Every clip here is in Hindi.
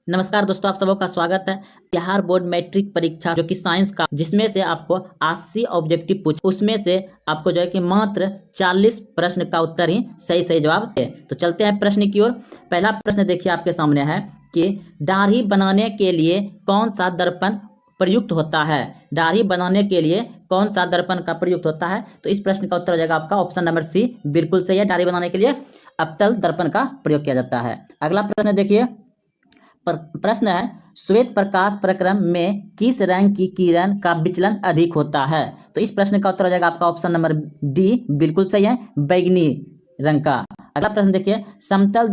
नमस्कार दोस्तों, आप सबों का स्वागत है। बिहार बोर्ड मैट्रिक परीक्षा जो कि साइंस का, जिसमें से आपको 80 ऑब्जेक्टिव पूछ, उसमें से आपको जो है कि मात्र 40 प्रश्न का उत्तर ही सही सही जवाब है। तो चलते हैं प्रश्न की ओर। पहला प्रश्न देखिए आपके सामने है कि दाढ़ी बनाने के लिए कौन सा दर्पण प्रयुक्त होता है। दाढ़ी बनाने के लिए कौन सा दर्पण का प्रयुक्त होता है। तो इस प्रश्न का उत्तर हो जाएगा आपका ऑप्शन नंबर सी, बिल्कुल सही है। दाढ़ी बनाने के लिए अवतल दर्पण का प्रयोग किया जाता है। अगला प्रश्न देखिए, प्रश्न है, श्वेत प्रकाश प्रक्रम में किस रंग की किरण का विचलन अधिक होता है। तो इस प्रश्न का उत्तर हो जाएगा आपका ऑप्शन नंबर डी, बिल्कुल सही है, बैगनी रंग का। अगला प्रश्न देखिए, समतल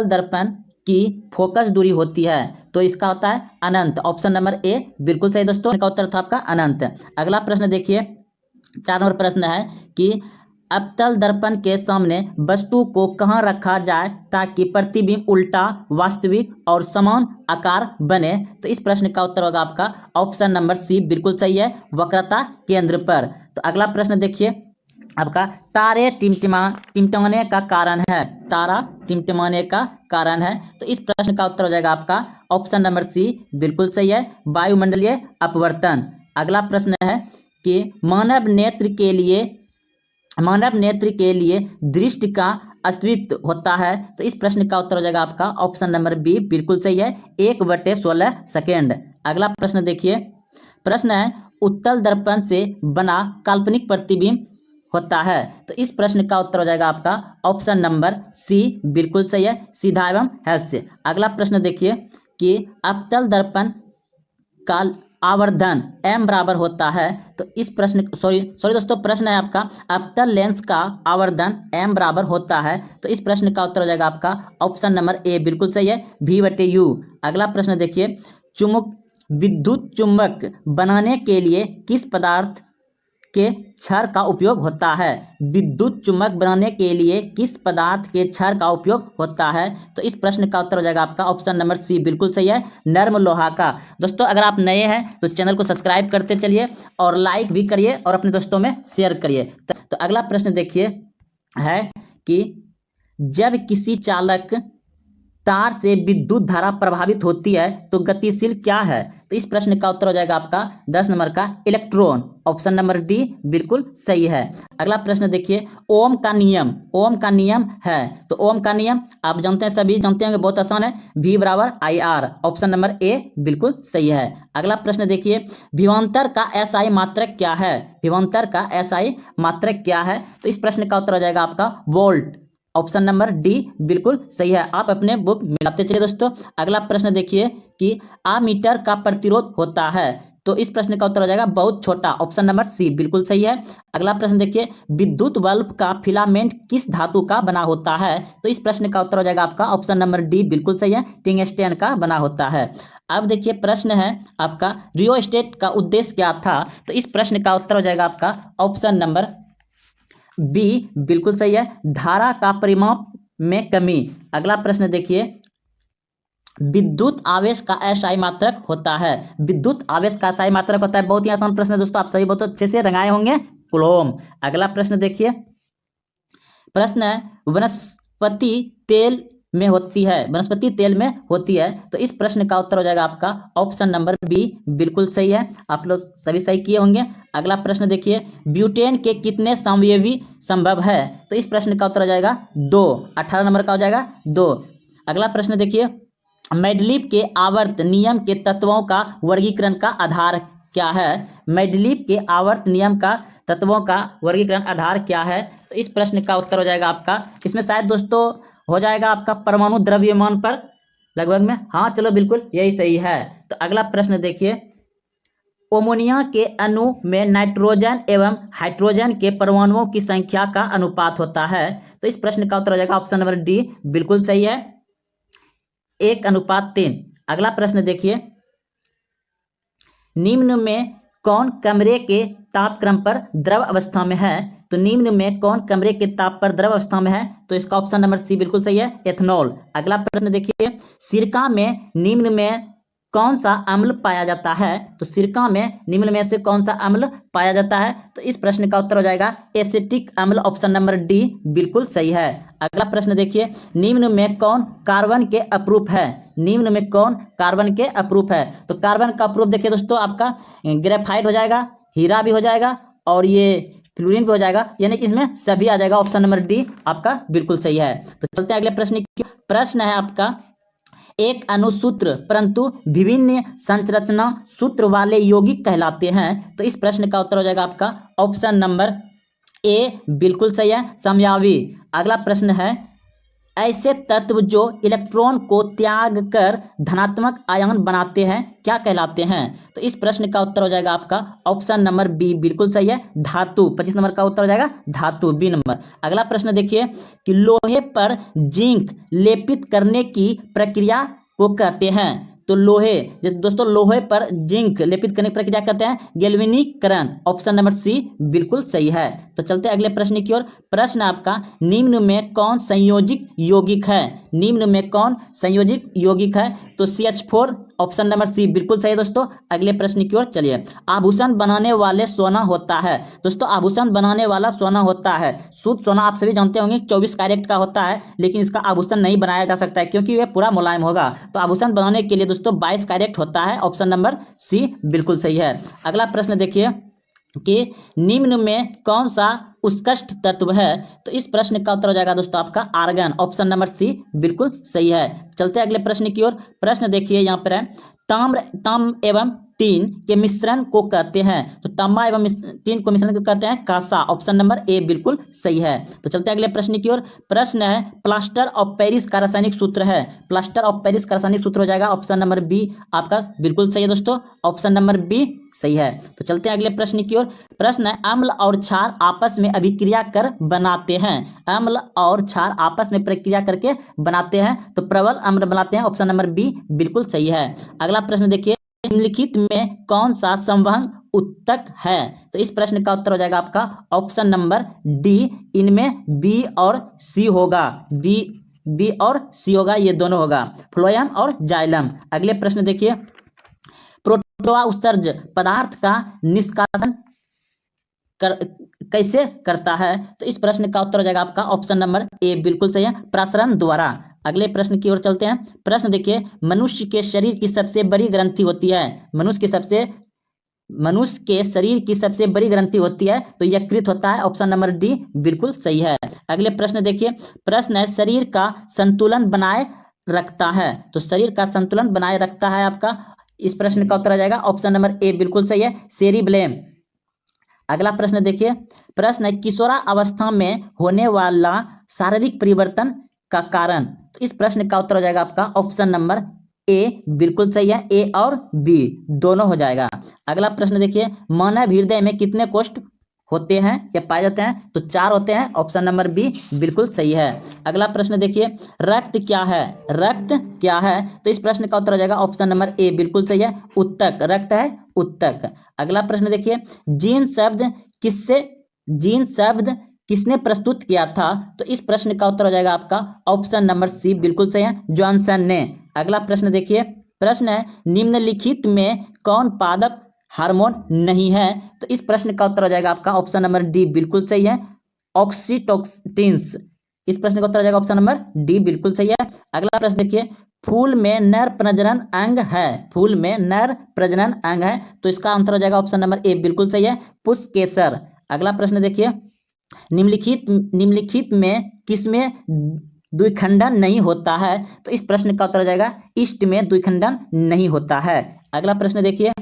दर्पण की फोकस दूरी होती है, तो इसका होता है अनंत। ऑप्शन नंबर ए बिल्कुल सही दोस्तों, इसका उत्तर था आपका अनंत। अगला प्रश्न देखिए, 4 नंबर प्रश्न है कि अवतल दर्पण के सामने वस्तु को कहाँ रखा जाए ताकि प्रतिबिंब उल्टा, वास्तविक और समान आकार बने। तो इस प्रश्न का उत्तर होगा आपका ऑप्शन नंबर सी, बिल्कुल सही है, वक्रता केंद्र पर। तो अगला प्रश्न देखिए आपका, तारे टिमटिमाने का कारण है। तारा टिमटिमाने का कारण है, तो इस प्रश्न का उत्तर हो जाएगा आपका ऑप्शन नंबर सी, बिल्कुल सही है, वायुमंडलीय अपवर्तन। अगला प्रश्न है कि मानव नेत्र के लिए दृष्टि का अस्तित्व होता है। तो इस प्रश्न का उत्तर हो जाएगा आपका ऑप्शन नंबर बी, बिल्कुल सही है, 1/16 सेकेंड। अगला प्रश्न देखिए, प्रश्न है, उत्तल दर्पण से बना काल्पनिक प्रतिबिंब होता है। तो इस प्रश्न का उत्तर हो जाएगा आपका ऑप्शन नंबर सी, बिल्कुल सही है, सीधा एवं हास्य। अगला प्रश्न देखिए कि अवतल दर्पण का आवर्धन m बराबर होता है। तो इस प्रश्न सॉरी दोस्तों, प्रश्न है आपका, अवतल लेंस का आवर्धन m बराबर होता है। तो इस प्रश्न का उत्तर हो जाएगा आपका ऑप्शन नंबर ए, बिल्कुल सही है, v/u। अगला प्रश्न देखिए, विद्युत चुंबक बनाने के लिए किस पदार्थ के क्षार का उपयोग होता है। विद्युत चुंबक बनाने के लिए किस पदार्थ के क्षार का उपयोग होता है। तो इस प्रश्न का उत्तर हो जाएगा आपका ऑप्शन नंबर सी, बिल्कुल सही है, नर्म लोहा का। दोस्तों अगर आप नए हैं तो चैनल को सब्सक्राइब करते चलिए और लाइक भी करिए और अपने दोस्तों में शेयर करिए। तो अगला प्रश्न देखिए है कि जब किसी चालक तार से विद्युत धारा प्रभावित होती है तो गतिशील क्या है। तो इस प्रश्न का उत्तर हो जाएगा आपका 10 नंबर का इलेक्ट्रॉन। ऑप्शन नंबर डी बिल्कुल सही है। अगला प्रश्न देखिए, ओम का नियम है। तो ओम का नियम आप जानते हैं, सभी जानते होंगे, बहुत आसान है, V/IR। ऑप्शन नंबर ए बिल्कुल सही है। अगला प्रश्न देखिए, विभवांतर का SI मात्रक क्या है। विभवांतर का SI मात्रक क्या है। तो इस प्रश्न का उत्तर हो जाएगा आपका वोल्ट। ऑप्शन नंबर डी बिल्कुल सही है। आप अपने बुक मिलाते चलिए दोस्तों। अगला प्रश्न देखिए कि आमीटर का प्रतिरोध होता है। तो इस प्रश्न का उत्तर हो जाएगा बहुत छोटा। ऑप्शन नंबर सी बिल्कुल सही है। अगला प्रश्न देखिए, विद्युत बल्ब का फिलामेंट किस धातु का बना होता है। तो इस प्रश्न का उत्तर हो जाएगा आपका ऑप्शन नंबर डी, बिल्कुल सही है, टंगस्टन का बना होता है। अब देखिए प्रश्न है आपका, रियोस्टेट का उद्देश्य क्या था। तो इस प्रश्न का उत्तर हो जाएगा आपका ऑप्शन नंबर बी, बिल्कुल सही है, धारा का परिमाप में कमी। अगला प्रश्न देखिए, विद्युत आवेश का SI मात्रक होता है। विद्युत आवेश का SI मात्रक होता है, बहुत ही आसान प्रश्न है दोस्तों, आप सभी बहुत अच्छे से रंगाए होंगे, कूलॉम। अगला प्रश्न देखिए, प्रश्न है, वनस्पति तेल में होती है। तो इस प्रश्न का उत्तर हो जाएगा आपका ऑप्शन नंबर बी, बिल्कुल सही है, आप लोग सभी सही किए होंगे। अगला प्रश्न देखिए, ब्यूटेन के कितने संवेवी संभव है। तो इस प्रश्न का उत्तर हो जाएगा 2, 18 नंबर का हो जाएगा 2। अगला प्रश्न देखिए, मेंडलीव के आवर्त नियम के तत्वों का वर्गीकरण का आधार क्या है। मेंडलीव के आवर्त नियम का तत्वों का वर्गीकरण आधार क्या है। तो इस प्रश्न का उत्तर हो जाएगा आपका, इसमें शायद दोस्तों हो जाएगा आपका परमाणु द्रव्यमान पर लगभग में, हाँ चलो बिल्कुल यही सही है। तो अगला प्रश्न देखिए, अमोनिया के अणु में नाइट्रोजन एवं हाइड्रोजन के परमाणुओं की संख्या का अनुपात होता है। तो इस प्रश्न का उत्तर हो जाएगा ऑप्शन नंबर डी, बिल्कुल सही है, 1:3। अगला प्रश्न देखिए, निम्न में कौन कमरे के तापक्रम पर द्रव अवस्था में है। तो निम्न में कौन कमरे के ताप पर द्रव अवस्था में है। तो इसका ऑप्शन नंबर सी बिल्कुल सही है, एथनॉल। अगला प्रश्न देखिए, सिरका में निम्न में कौन सा अम्ल पाया जाता है? तो सिरका में निम्न में से कौन सा अम्ल पाया जाता है? तो इस प्रश्न का उत्तर हो जाएगा एसिटिक अम्ल, ऑप्शन नंबर डी बिल्कुल सही है। अगला प्रश्न देखिए, निम्न में कौन कार्बन के अपरूप है? निम्न में कौन कार्बन के अपरूप है? तो कार्बन का अपरूप देखिए दोस्तों, आपका ग्रेफाइट हो जाएगा, हीरा भी हो जाएगा और ये फ्लोरीन भी हो जाएगा, यानी कि इसमें सभी आ जाएगा। ऑप्शन नंबर डी आपका बिल्कुल सही है। तो चलते हैं अगले प्रश्न की। प्रश्न है आपका, एक अनुसूत्र परंतु विभिन्न संरचना सूत्र वाले यौगिक कहलाते हैं। तो इस प्रश्न का उत्तर हो जाएगा आपका ऑप्शन नंबर ए बिल्कुल सही है, समयावी। अगला प्रश्न है, ऐसे तत्व जो इलेक्ट्रॉन को त्याग कर धनात्मक आयन बनाते हैं क्या कहलाते हैं? तो इस प्रश्न का उत्तर हो जाएगा आपका ऑप्शन नंबर बी बिल्कुल सही है, धातु। 25 नंबर का उत्तर हो जाएगा धातु, बी नंबर। अगला प्रश्न देखिए कि लोहे पर जिंक लेपित करने की प्रक्रिया को कहते हैं। तो लोहे, दोस्तों लोहे पर जिंक लेपित करने की प्रक्रिया कहते हैं गैल्वेनीकरण, ऑप्शन नंबर सी बिल्कुल सही है। तो चलते हैं अगले प्रश्न की ओर। प्रश्न आपका, निम्न में कौन संयोजिक यौगिक है? निम्न में कौन संयोजिक यौगिक है? तो CH4, ऑप्शन नंबर सी बिल्कुल सही है दोस्तों। अगले प्रश्न की ओर चलिए। आभूषण बनाने वाले सोना होता है। दोस्तों आभूषण बनाने वाला सोना होता है शुद्ध सोना, आप सभी जानते होंगे 24 कैरेट का होता है, लेकिन इसका आभूषण नहीं बनाया जा सकता है क्योंकि यह पूरा मुलायम होगा। तो आभूषण बनाने के लिए दोस्तों 22 कैरेट होता है, ऑप्शन नंबर सी बिल्कुल सही है। अगला प्रश्न देखिए कि निम्न में कौन सा उत्कृष्ट तत्व है? तो इस प्रश्न का उत्तर हो जाएगा दोस्तों आपका आर्गन, ऑप्शन नंबर सी बिल्कुल सही है। चलते हैं अगले प्रश्न की ओर। प्रश्न देखिए यहाँ पर है, ताम्र एवं टीन के मिश्रण को कहते हैं। तो तांबा एवं टीन को मिश्रण को कहते हैं कांसा, ऑप्शन नंबर ए बिल्कुल सही है। तो चलते हैं अगले प्रश्न की ओर। प्रश्न है, प्लास्टर ऑफ पेरिस का रासायनिक सूत्र है। प्लास्टर ऑफ पेरिस का रासायनिक सूत्र हो जाएगा ऑप्शन नंबर बी आपका बिल्कुल सही है दोस्तों, ऑप्शन नंबर बी सही है। तो चलते हैं अगले प्रश्न की ओर। प्रश्न है, अम्ल और क्षार आपस में अभिक्रिया कर बनाते हैं। अम्ल और क्षार आपस में प्रक्रिया करके बनाते हैं तो प्रबल अम्ल बनाते हैं, ऑप्शन नंबर बी बिल्कुल सही है। अगला प्रश्न देखिए, निम्नलिखित में कौन सा संवहन उत्तक है? तो इस प्रश्न का उत्तर हो जाएगा आपका ऑप्शन नंबर डी, इनमें बी और सी होगा, बी और सी होगा, ये दोनों होगा, फ्लोएम और जाइलम। अगले प्रश्न देखिए, प्रोटोआ उत्सर्ज पदार्थ का निष्कासन कैसे करता है? तो इस प्रश्न का उत्तर हो जाएगा आपका ऑप्शन नंबर ए बिल्कुल सही है, प्रसरण द्वारा। अगले प्रश्न की ओर चलते हैं। प्रश्न देखिए, मनुष्य के शरीर की सबसे बड़ी ग्रंथि होती है। मनुष्य के शरीर की सबसे बड़ी ग्रंथि होती है तो यकृत होता है, ऑप्शन नंबर डी बिल्कुल सही है। अगले प्रश्न देखिए, प्रश्न है, शरीर का संतुलन बनाए रखता है। तो शरीर का संतुलन बनाए रखता है आपका, इस प्रश्न का उत्तर आ जाएगा ऑप्शन नंबर ए बिल्कुल सही है, सेरिब्लेम। अगला प्रश्न देखिए, प्रश्न है, किशोरा अवस्था में होने वाला शारीरिक परिवर्तन का कारण। तो इस प्रश्न का उत्तर हो जाएगा आपका ऑप्शन नंबर ए बिल्कुल सही है, ए और बी दोनों हो जाएगा। अगला प्रश्न देखिए, मानव हृदय में कितने कोष्ठ होते हैं या पाए जाते हैं? तो 4 होते हैं, ऑप्शन नंबर बी बिल्कुल सही है। अगला प्रश्न देखिए, रक्त क्या है? रक्त क्या है? तो इस प्रश्न का उत्तर हो जाएगा ऑप्शन नंबर ए बिल्कुल सही है, उत्तक, रक्त है उत्तक। अगला प्रश्न देखिए, जीन शब्द किसने प्रस्तुत किया था? तो इस प्रश्न का उत्तर हो जाएगा आपका ऑप्शन नंबर सी बिल्कुल सही है, जॉनसन ने। अगला प्रश्न देखिए, प्रश्न है, निम्नलिखित में कौन पादप हार्मोन नहीं है? तो इस प्रश्न का उत्तर हो जाएगा आपका ऑप्शन नंबर डी बिल्कुल सही है, ऑक्सीटोसिन्स। इस प्रश्न का उत्तर हो जाएगा ऑप्शन नंबर डी बिल्कुल सही है। अगला प्रश्न देखिए, फूल में नर प्रजनन अंग है। फूल में नर प्रजनन अंग है तो इसका आंसर हो जाएगा ऑप्शन नंबर ए बिल्कुल सही है, पुष्पकेसर। अगला प्रश्न देखिए, निम्नलिखित में किसमें द्विखंडन नहीं होता है? तो इस प्रश्न का उत्तर हो जाएगा ईस्ट में द्विखंडन नहीं होता है। अगला प्रश्न देखिए,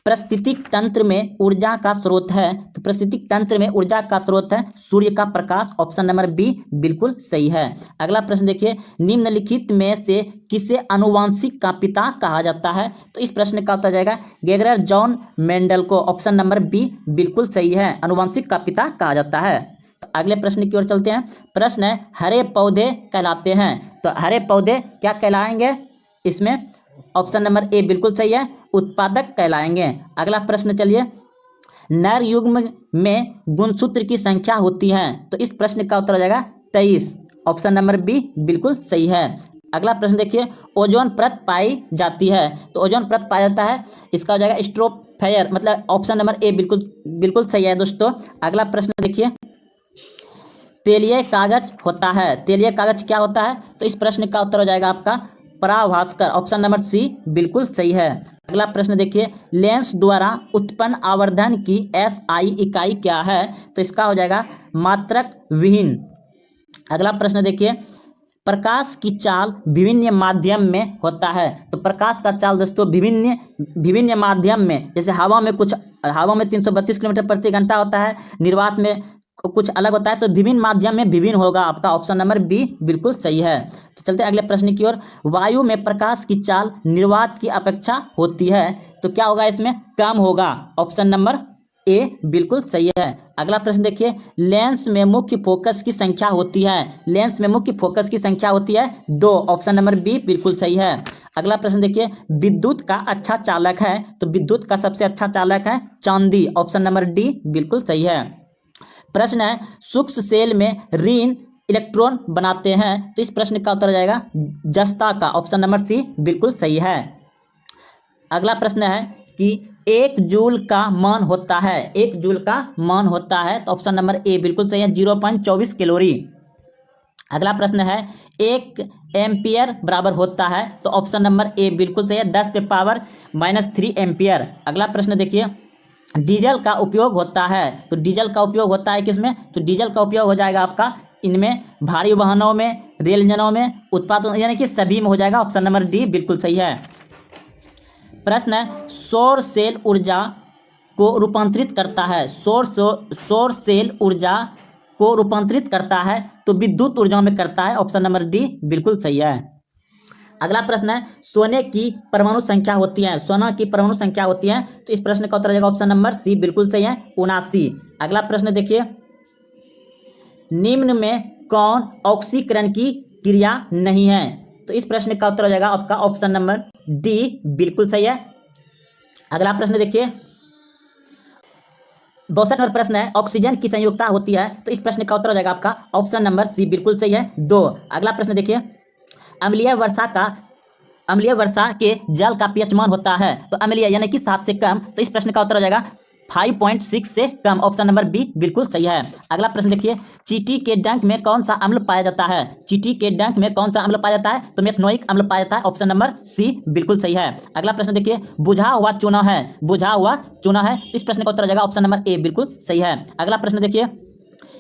पारिस्थितिक तंत्र में ऊर्जा का स्रोत है। तो पारिस्थितिक तंत्र में ऊर्जा का स्रोत है सूर्य का प्रकाश, ऑप्शन नंबर बी बिल्कुल सही है। अगला प्रश्न देखिए, निम्नलिखित में से किसे आनुवांशिक का पिता कहा जाता है? तो इस प्रश्न का उत्तर जाएगा गेगरर जॉन मेंडल को, ऑप्शन नंबर बी बिल्कुल सही है, आनुवांशिक का पिता कहा जाता है। तो अगले प्रश्न की ओर चलते हैं। प्रश्न है, हरे पौधे कहलाते हैं। तो हरे पौधे क्या कहलाएंगे? इसमें ऑप्शन नंबर ए बिल्कुल सही है, उत्पादक कहलाएंगे। अगला प्रश्न चलिए, नर युग्म में गुणसूत्र की संख्या होती है। तो इस प्रश्न का उत्तर हो जाएगा 23, ऑप्शन नंबर बी बिल्कुल सही है। अगला प्रश्न देखिए, ओजोन परत पाई जाती है, तो ओजोन परत पाया जाता है, इसका हो जाएगा स्ट्रोपोस्फीयर, मतलब ऑप्शन नंबर ए बिल्कुल बिल्कुल सही है दोस्तों। अगला प्रश्न देखिए, तेलीय कागज होता है, तेलीय कागज क्या होता है, तो इस प्रश्न का उत्तर हो जाएगा आपका पराभास्कर, ऑप्शन नंबर सी बिल्कुल सही है। अगला प्रश्न देखिए, लेंस द्वारा उत्पन्न आवर्धन की एसआई इकाई क्या है, तो इसका हो जाएगा मात्रक विहीन। अगला प्रश्न देखिए, प्रकाश की चाल विभिन्न माध्यम में होता है, तो प्रकाश का चाल दोस्तों विभिन्न विभिन्न माध्यम में, जैसे हवा में 332 किलोमीटर प्रति घंटा होता है, निर्वात में कुछ अलग होता है, तो विभिन्न माध्यम में विभिन्न होगा, आपका ऑप्शन नंबर बी बिल्कुल सही है। तो चलते हैं अगले प्रश्न की ओर, वायु में प्रकाश की चाल निर्वात की अपेक्षा होती है, तो क्या होगा इसमें, कम होगा, ऑप्शन नंबर ए बिल्कुल सही है। अगला प्रश्न देखिए, लेंस में मुख्य फोकस की संख्या होती है, लेंस में मुख्य फोकस की संख्या होती है 2, ऑप्शन नंबर बी बिल्कुल सही है। अगला प्रश्न देखिए, विद्युत का अच्छा चालक है, तो विद्युत का सबसे अच्छा चालक है चांदी, ऑप्शन नंबर डी बिल्कुल सही है। प्रश्न है, सूक्ष्म सेल में ऋण इलेक्ट्रॉन बनाते हैं, तो इस प्रश्न का उत्तर हो जाएगा जस्ता का, ऑप्शन नंबर सी बिल्कुल सही है। अगला प्रश्न है कि 1 जूल का मान होता है, 1 जूल का मान होता है, तो ऑप्शन नंबर ए बिल्कुल सही है, 0.24 कैलोरी। अगला प्रश्न है, 1 एम्पियर बराबर होता है, तो ऑप्शन नंबर ए बिल्कुल सही है, 10⁻³ एम्पियर। अगला प्रश्न देखिए, डीजल का उपयोग होता है, तो डीजल का उपयोग होता है किसमें, तो डीजल का उपयोग हो जाएगा आपका इनमें भारी वाहनों में, रेल इंजनों में, उत्पादों, यानी कि सभी में हो जाएगा, ऑप्शन नंबर डी बिल्कुल सही है। प्रश्न है, सौर सेल ऊर्जा को रूपांतरित करता है, सौर सेल ऊर्जा को रूपांतरित करता है, तो विद्युत ऊर्जा में करता है, ऑप्शन नंबर डी बिल्कुल सही है। अगला प्रश्न है, सोने की परमाणु संख्या होती है, सोना की परमाणु संख्या होती है, तो इस प्रश्न का उत्तर हो जाएगा ऑप्शन नंबर सी बिल्कुल सही है, 79। अगला प्रश्न देखिए, निम्न में कौन ऑक्सीकरण की क्रिया नहीं है, तो इस प्रश्न का उत्तर हो जाएगा आपका ऑप्शन नंबर डी बिल्कुल सही है। अगला प्रश्न देखिए, 62 नंबर प्रश्न है, ऑक्सीजन की संयुक्ता होती है, तो इस प्रश्न का उत्तर हो जाएगा आपका ऑप्शन नंबर सी बिल्कुल सही है, 2। अगला प्रश्न देखिए, अम्लीय वर्षा के जल का पीएच मान होता है, तो अम्लीय यानी कि 7 से कम, तो इस प्रश्न का उत्तर हो जाएगा 5.6 से कम, ऑप्शन नंबर बी बिल्कुल सही है। अगला प्रश्न देखिए, चींटी के डंक में कौन सा अम्ल पाया जाता है, चींटी के डंक में कौन सा अम्ल पाया जाता है, तो मेथनोइक अम्ल पाया जाता है, ऑप्शन नंबर सी बिल्कुल सही है। अगला प्रश्न देखिए, बुझा हुआ चूना है, तो इस प्रश्न का उत्तर हो जाएगा ऑप्शन नंबर ए बिल्कुल सही है। अगला प्रश्न देखिए,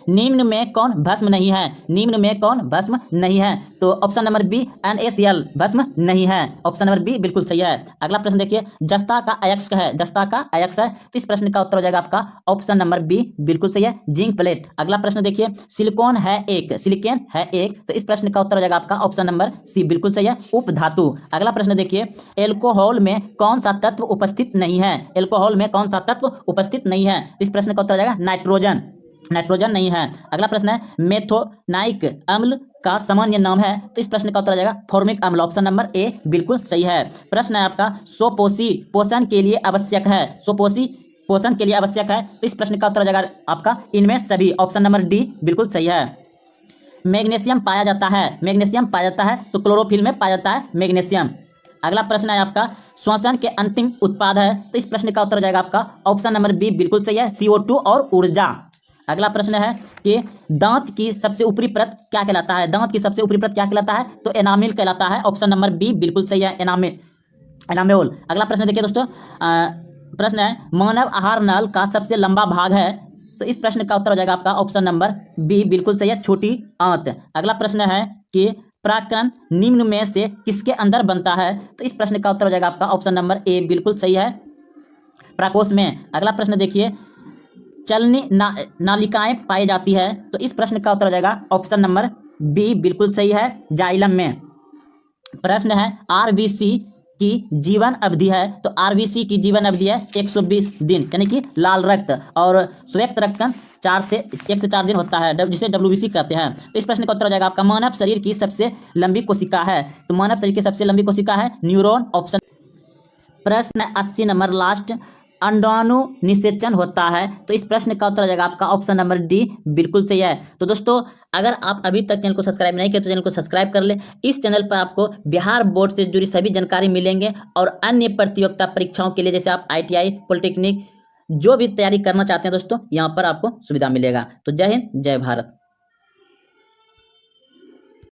निम्न में कौन भस्म नहीं है, निम्न में कौन भस्म नहीं है, तो ऑप्शन नंबर बी NaCl भस्म नहीं है, ऑप्शन नंबर बी बिल्कुल सही है। अगला प्रश्न देखिए, जस्ता का अयस्क है, तो इस प्रश्न का उत्तर हो जाएगा आपका ऑप्शन नंबर बी बिल्कुल सही है, जिंक प्लेट। अगला प्रश्न देखिए, सिलिकॉन है एक, तो इस प्रश्न का उत्तर हो जाएगा आपका ऑप्शन नंबर सी बिल्कुल सही है, उपधातु। अगला प्रश्न देखिए, एल्कोहल में कौन सा तत्व उपस्थित नहीं है, एल्कोहल में कौन सा तत्व उपस्थित नहीं है, इस प्रश्न का उत्तर हो जाएगा नाइट्रोजन नहीं है। अगला प्रश्न है, मेथोनाइक अम्ल का सामान्य नाम है, तो इस प्रश्न का उत्तर हो जाएगा फॉर्मिक अम्ल, ऑप्शन नंबर ए बिल्कुल सही है। प्रश्न है आपका, सोपोषी पोषण के लिए आवश्यक है, तो इस प्रश्न का उत्तर हो जाएगा आपका इनमें सभी, ऑप्शन नंबर डी बिल्कुल सही है। मैग्नीशियम पाया जाता है, तो क्लोरोफिल में पाया जाता है मैग्नीशियम। अगला प्रश्न है आपका, श्वसन के अंतिम उत्पाद है, तो इस प्रश्न का उत्तर हो जाएगा आपका ऑप्शन नंबर बी बिल्कुल सही है, CO2 और ऊर्जा। अगला प्रश्न है कि दांत की सबसे ऊपरी परत क्या कहलाता है, तो एनामिल कहलाता है, ऑप्शन नंबर बी बिल्कुल सही है, एनामेल। अगला प्रश्न देखिए दोस्तों, प्रश्न है, मानव आहार नल का सबसे लंबा भाग है, तो इस प्रश्न का उत्तर हो जाएगा आपका ऑप्शन नंबर बी बिल्कुल सही है, छोटी आंत। अगला प्रश्न है कि प्राकरण निम्न में से किसके अंदर बनता है, तो इस प्रश्न का उत्तर हो जाएगा आपका ऑप्शन नंबर ए बिल्कुल सही है, प्रकोष्ठ में। अगला प्रश्न देखिए, चलनी नालिकाएं पाई जाती है, तो इस प्रश्न का उत्तर हो जाएगा ऑप्शन नंबर बी बिल्कुल सही है, जाइलम में। प्रश्न है, RBC की जीवन अवधि है, तो RBC की जीवन अवधि है 120 दिन, यानी कि लाल रक्त, और श्वेत रक्त 1 से 4 दिन होता है, जिसे WBC कहते हैं। तो इस प्रश्न का उत्तर हो जाएगा आपका, मानव शरीर की सबसे लंबी कोशिका है, तो मानव शरीर की सबसे लंबी कोशिका है न्यूरॉन, ऑप्शन। प्रश्न 80 नंबर लास्ट, अंडाणु निषेचन होता है? तो इस प्रश्न का उत्तर हो जाएगा आपका ऑप्शन नंबर डी, बिल्कुल सही है। तो दोस्तों अगर आप अभी तक चैनल को सब्सक्राइब नहीं किया तो चैनल को सब्सक्राइब कर ले। इस चैनल पर आपको बिहार बोर्ड से जुड़ी सभी जानकारी मिलेंगे और अन्य प्रतियोगिता परीक्षाओं के लिए जैसे आप ITI, पॉलिटेक्निक जो भी तैयारी करना चाहते हैं दोस्तों, यहाँ पर आपको सुविधा मिलेगा। तो जय हिंद, जय भारत।